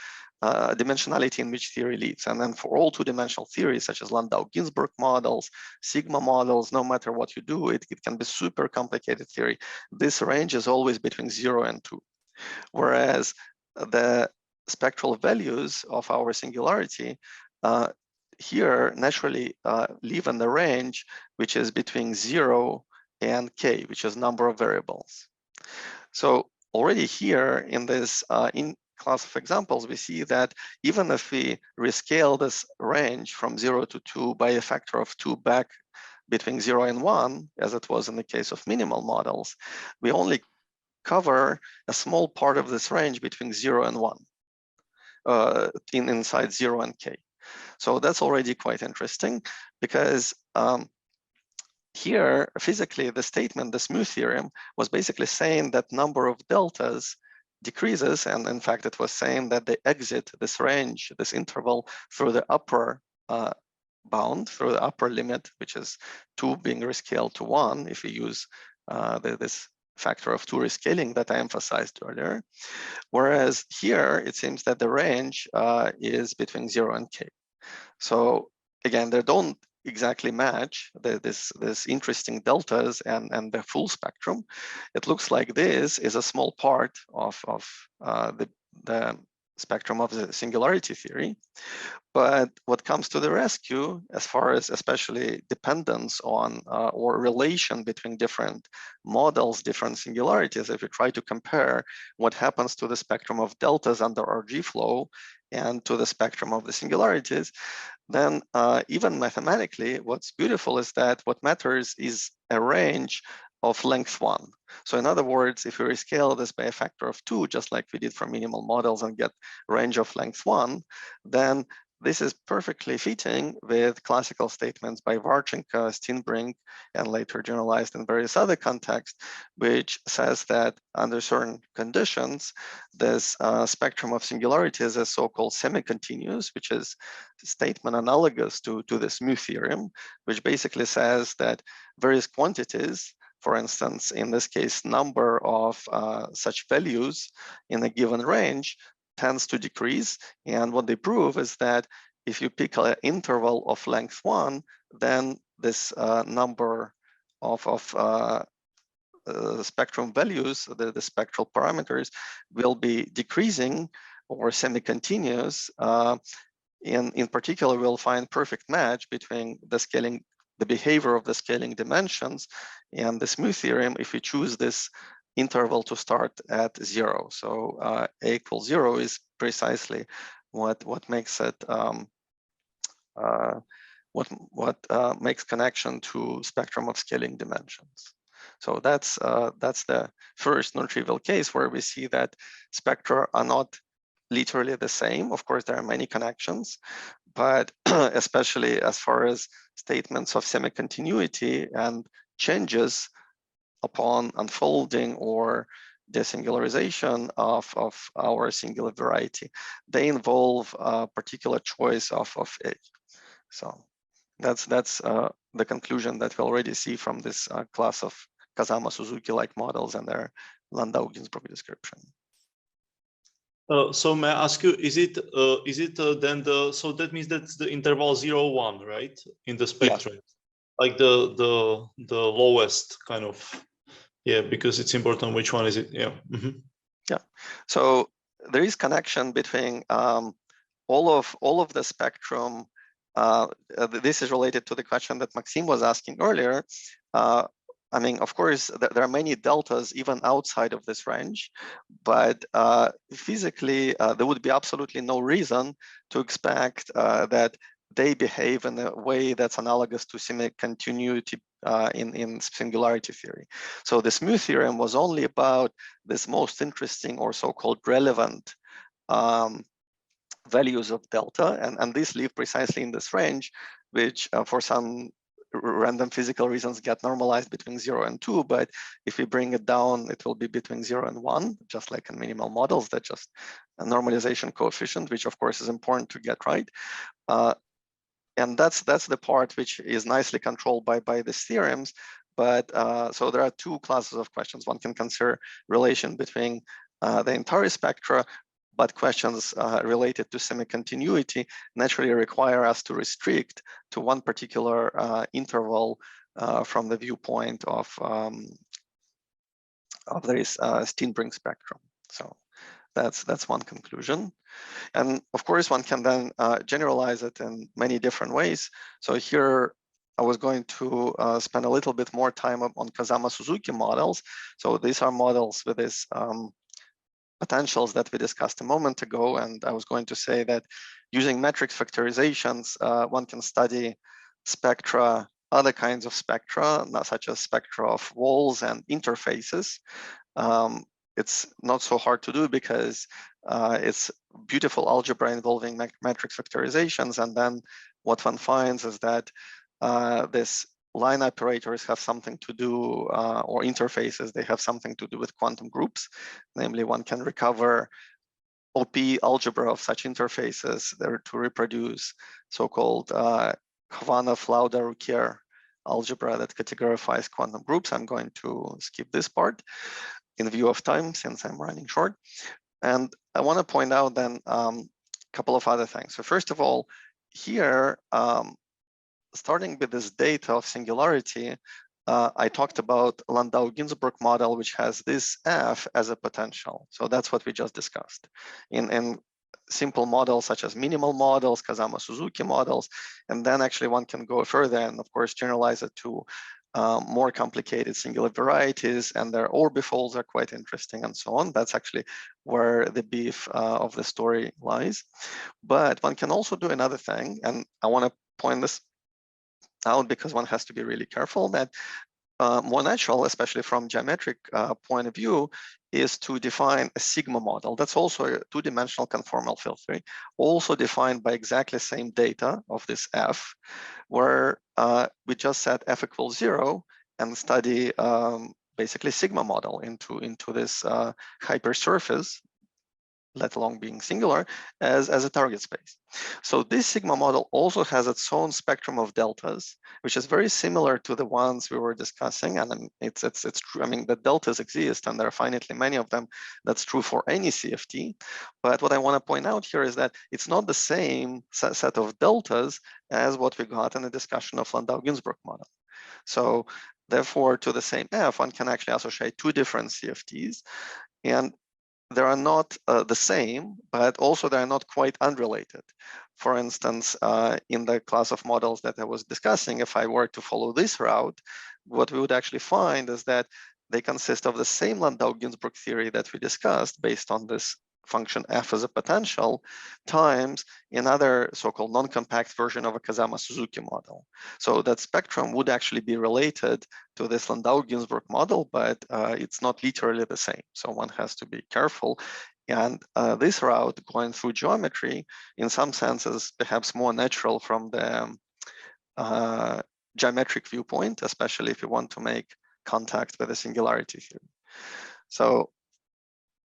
dimensionality in which theory leads. And then for all 2-dimensional theories, such as Landau-Ginzburg models, sigma models, no matter what you do, it can be super complicated theory. This range is always between 0 and 2. Whereas the spectral values of our singularity here naturally live in the range, which is between 0 and k, which is number of variables. So already here in this class of examples, we see that even if we rescale this range from 0 to 2 by a factor of 2 back between 0 and 1, as it was in the case of minimal models, we only cover a small part of this range between 0 and 1 inside 0 and k. So that's already quite interesting, because here, physically, the statement, the smooth theorem, was basically saying that number of deltas decreases. And in fact, it was saying that they exit this range, this interval, through the upper bound, through the upper limit, which is 2 being rescaled to 1, if we use this factor of 2 rescaling that I emphasized earlier. Whereas here, it seems that the range is between 0 and k. So again, they don't exactly match this interesting deltas and the full spectrum. It looks like this is a small part of the spectrum of the singularity theory. But what comes to the rescue, as far as especially dependence on or relation between different models, different singularities, if you try to compare what happens to the spectrum of deltas under RG flow and to the spectrum of the singularities, then even mathematically, what's beautiful is that what matters is a range of length 1. So in other words, if we rescale this by a factor of 2, just like we did for minimal models and get range of length 1, then this is perfectly fitting with classical statements by Varchenko, Steenbrink, and later generalized in various other contexts, which says that under certain conditions, this spectrum of singularities is so-called semi-continuous, which is a statement analogous to this mu theorem, which basically says that various quantities, for instance, in this case, number of such values in a given range, tends to decrease. And what they prove is that if you pick an interval of length 1, then this number of spectrum values, the spectral parameters, will be decreasing or semi-continuous. In particular, we'll find perfect match between the behavior of the scaling dimensions and the smooth theorem if we choose this interval to start at 0. So a equals 0 is precisely what makes it makes connection to spectrum of scaling dimensions. So that's the first non-trivial case where we see that spectra are not literally the same. Of course, there are many connections, but especially as far as statements of semi-continuity and changes upon unfolding or desingularization of our singular variety, they involve a particular choice of A. So that's the conclusion that we already see from this class of Kazama Suzuki-like models and their Landau-Ginzburg description. So may I ask you, is it then so that means that's the interval 0, 1, right, in the spectrum? Yeah. Like the lowest kind of, yeah, because it's important which one is it, yeah. Mm-hmm. Yeah, so there is connection between all of the spectrum. This is related to the question that Maxime was asking earlier. I mean, of course, there are many deltas even outside of this range, but physically, there would be absolutely no reason to expect that they behave in a way that's analogous to semi-continuity in singularity theory. So the smooth theorem was only about this most interesting or so-called relevant values of delta, and these live precisely in this range, which for some random physical reasons get normalized between 0 and 2, but if we bring it down, it will be between 0 and 1, just like in minimal models. That's just a normalization coefficient, which of course is important to get right. And that's the part which is nicely controlled by these theorems. But so there are two classes of questions. One can consider relation between the entire spectra, but questions related to semi-continuity naturally require us to restrict to one particular interval from the viewpoint of this Steenbrink spectrum. So that's one conclusion. And of course, one can then generalize it in many different ways. So here, I was going to spend a little bit more time on Kazama Suzuki models. So these are models with this potentials that we discussed a moment ago. And I was going to say that using matrix factorizations, one can study spectra, other kinds of spectra, such as spectra of walls and interfaces. It's not so hard to do because it's beautiful algebra involving matrix factorizations. And then what one finds is that this line operators have something to do, or interfaces, they have something to do with quantum groups. Namely, one can recover OP algebra of such interfaces there to reproduce so-called Khovanov-Lauda-Rukier algebra that categorizes quantum groups. I'm going to skip this part in view of time since I'm running short. And I want to point out then a couple of other things. So first of all, here, starting with this data of singularity, I talked about Landau-Ginzburg model, which has this F as a potential. So that's what we just discussed. In simple models such as minimal models, Kazama Suzuki models, and then actually one can go further and of course generalize it to more complicated singular varieties, and their orbifolds are quite interesting and so on. That's actually where the beef of the story lies. But one can also do another thing, and I want to point this out because one has to be really careful that more natural, especially from geometric point of view, is to define a sigma model. That's also a two-dimensional conformal field theory, also defined by exactly the same data of this F, where we just set F equals 0 and study basically sigma model into this hypersurface, let alone being singular, as a target space. So this sigma model also has its own spectrum of deltas, which is very similar to the ones we were discussing. And it's true. I mean, the deltas exist, and there are finitely many of them. That's true for any CFT. But what I want to point out here is that it's not the same set of deltas as what we got in the discussion of Landau-Ginzburg model. So therefore, to the same F, one can actually associate two different CFTs. And they are not the same, but also they are not quite unrelated. For instance, in the class of models that I was discussing, if I were to follow this route, what we would actually find is that they consist of the same Landau-Ginzburg theory that we discussed based on this function F as a potential times another so-called non-compact version of a Kazama-Suzuki model. So that spectrum would actually be related to this Landau-Ginzburg model, but it's not literally the same. So one has to be careful. And this route going through geometry, in some senses, perhaps more natural from the geometric viewpoint, especially if you want to make contact with a singularity theory. So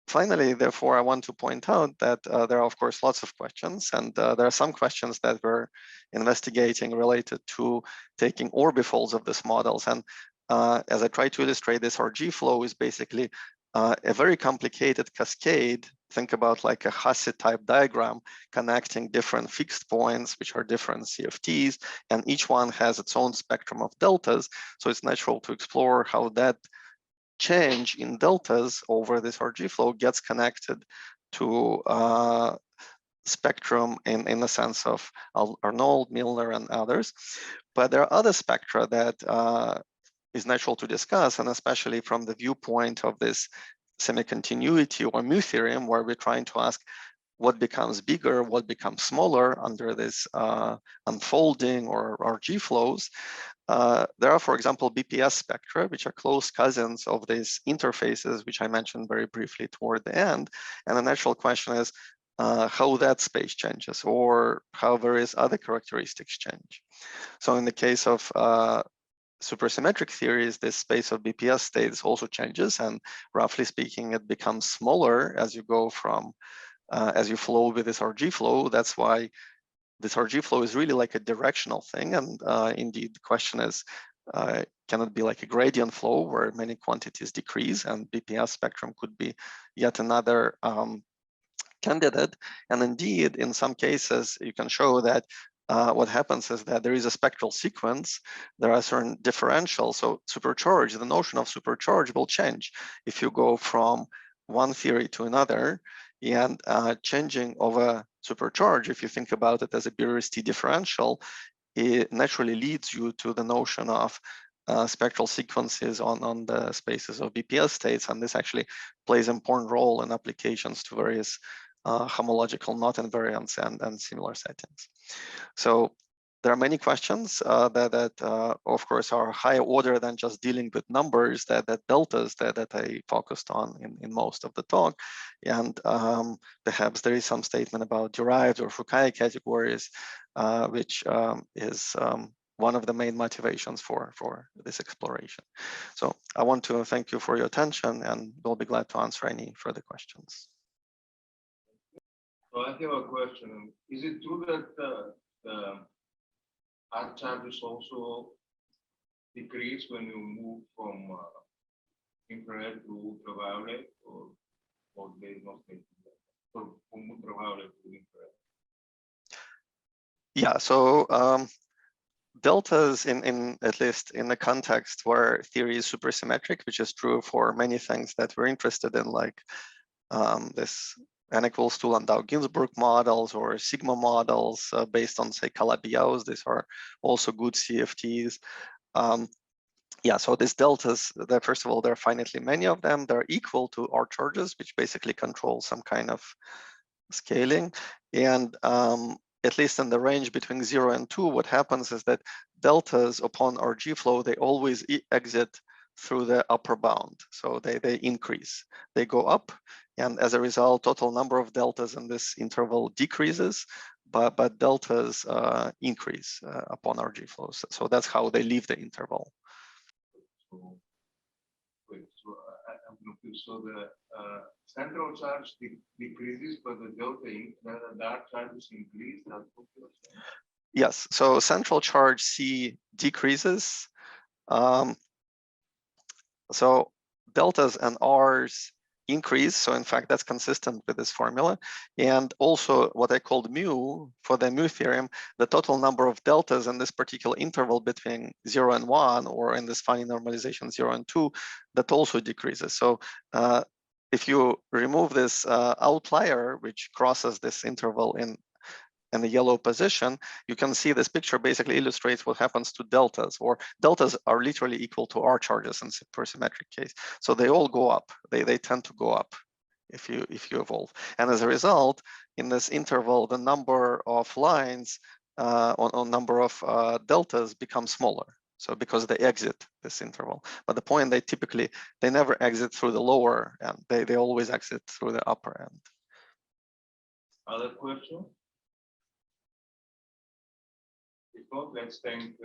finally, therefore, I want to point out that there are, of course, lots of questions, and there are some questions that we're investigating related to taking orbifolds of these models. And as I try to illustrate, this RG flow is basically a very complicated cascade. Think about like a Hasse type diagram connecting different fixed points, which are different CFTs, and each one has its own spectrum of deltas. So it's natural to explore how that change in deltas over this RG flow gets connected to spectrum in the sense of Arnold, Milner, and others. But there are other spectra that is natural to discuss, and especially from the viewpoint of this semicontinuity or mu theorem, where we're trying to ask what becomes bigger, what becomes smaller under this unfolding or RG flows. There are, for example, BPS spectra, which are close cousins of these interfaces, which I mentioned very briefly toward the end. And the natural question is how that space changes, or how various other characteristics change. So in the case of supersymmetric theories, this space of BPS states also changes, and roughly speaking, it becomes smaller as you go from, as you flow with this RG flow. That's why this RG flow is really like a directional thing. And indeed, the question is, can it be like a gradient flow where many quantities decrease, and BPS spectrum could be yet another candidate. And indeed, in some cases, you can show that what happens is that there is a spectral sequence. There are certain differentials. So supercharge, the notion of supercharge will change if you go from one theory to another. And changing of a supercharge, if you think about it as a Biresti differential, it naturally leads you to the notion of spectral sequences on the spaces of BPS states. And this actually plays an important role in applications to various homological knot invariants and similar settings. So there are many questions that of course, are higher order than just dealing with numbers, that deltas that I focused on in most of the talk. And perhaps there is some statement about derived or Fukaya categories, which is one of the main motivations for this exploration. So I want to thank you for your attention, and we'll be glad to answer any further questions. So I have a question. Is it true that the arXiv is also decrease when you move from infrared to ultraviolet, or there is no state from ultraviolet to infrared? Yeah, so deltas in at least in the context where theory is supersymmetric, which is true for many things that we're interested in, like this n equals 2 Landau-Ginzburg models or sigma models based on, say, Calabi-Yau's. These are also good CFTs. Yeah, so these deltas, first of all, there are finitely many of them. They're equal to R charges, which basically control some kind of scaling. And at least in the range between 0 and 2, what happens is that deltas upon RG flow, they always exit through the upper bound. So they increase, they go up. And as a result, total number of deltas in this interval decreases, but deltas increase upon RG flows. So that's how they leave the interval. So, wait, so I'm confused. So the central charge decreases, but the delta, the dark charges increase. That's what you're saying? Yes, so central charge C decreases. So deltas and R's increase. So in fact, that's consistent with this formula. And also what I called mu, for the mu theorem, the total number of deltas in this particular interval between 0 and 1, or in this funny normalization 0 and 2, that also decreases. So if you remove this outlier, which crosses this interval in the yellow position, you can see this picture basically illustrates what happens to deltas, or deltas are literally equal to R charges in supersymmetric case. So they all go up. They tend to go up if you evolve. And as a result, in this interval, the number of lines on number of deltas becomes smaller. So because they exit this interval. But the point, they never exit through the lower end. They always exit through the upper end. Other question? If not, let's thank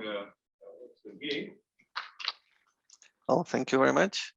Sergei. Well, thank you very much.